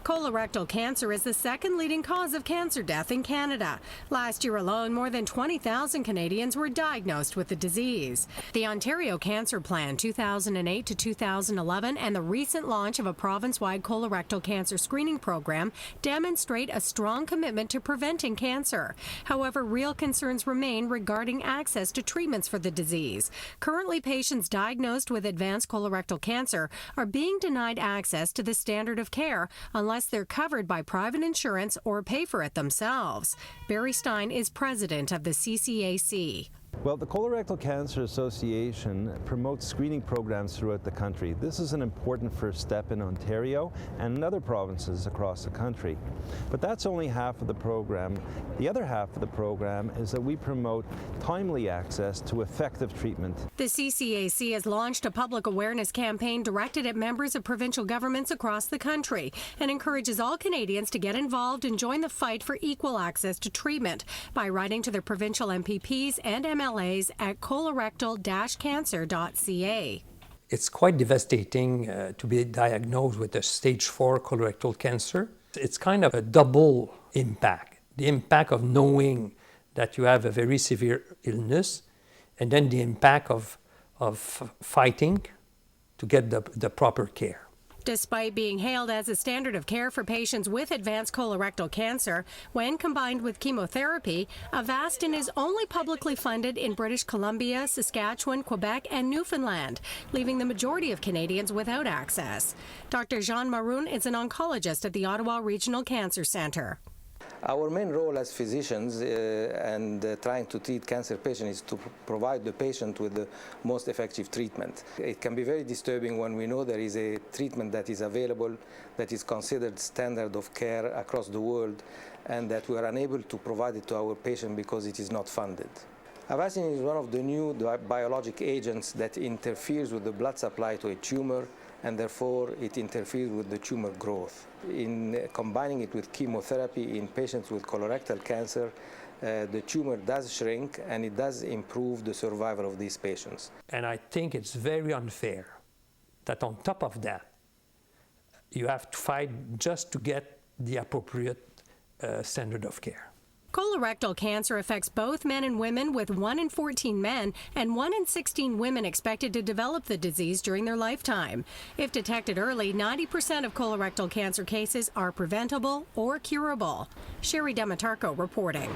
Colorectal cancer is the second leading cause of cancer death in Canada. Last year alone, more than 20,000 Canadians were diagnosed with the disease. The Ontario Cancer Plan 2008 to 2011 and the recent launch of a province-wide colorectal cancer screening program demonstrate a strong commitment to preventing cancer. However, real concerns remain regarding access to treatments for the disease. Currently, patients diagnosed with advanced colorectal cancer are being denied access to the standard of care unless they're covered by private insurance or pay for it themselves. Barry Stein is president of the CCAC. Well, the Colorectal Cancer Association promotes screening programs throughout the country. This is an important first step in Ontario and in other provinces across the country. But that's only half of the program. The other half of the program is that we promote timely access to effective treatment. The CCAC has launched a public awareness campaign directed at members of provincial governments across the country and encourages all Canadians to get involved and join the fight for equal access to treatment by writing to their provincial MPPs and MLAs at colorectal-cancer.ca. It's quite devastating to be diagnosed with a stage 4 colorectal cancer. It's kind of a double impact. The impact of knowing that you have a very severe illness, and then the impact of fighting to get the proper care. Despite being hailed as a standard of care for patients with advanced colorectal cancer, when combined with chemotherapy, Avastin is only publicly funded in British Columbia, Saskatchewan, Quebec, and Newfoundland, leaving the majority of Canadians without access. Dr. Jean Maroon is an oncologist at the Ottawa Regional Cancer Centre. Our main role as physicians trying to treat cancer patients is to provide the patient with the most effective treatment. It can be very disturbing when we know there is a treatment that is available that is considered standard of care across the world and that we are unable to provide it to our patient because it is not funded. Avastin is one of the new biologic agents that interferes with the blood supply to a tumor, and therefore it interferes with the tumor growth. In combining it with chemotherapy in patients with colorectal cancer, the tumor does shrink and it does improve the survival of these patients. And I think it's very unfair that on top of that, you have to fight just to get the appropriate standard of care. Colorectal cancer affects both men and women, with 1 in 14 men and 1 in 16 women expected to develop the disease during their lifetime. If detected early, 90% of colorectal cancer cases are preventable or curable. Sherry Dematarco reporting.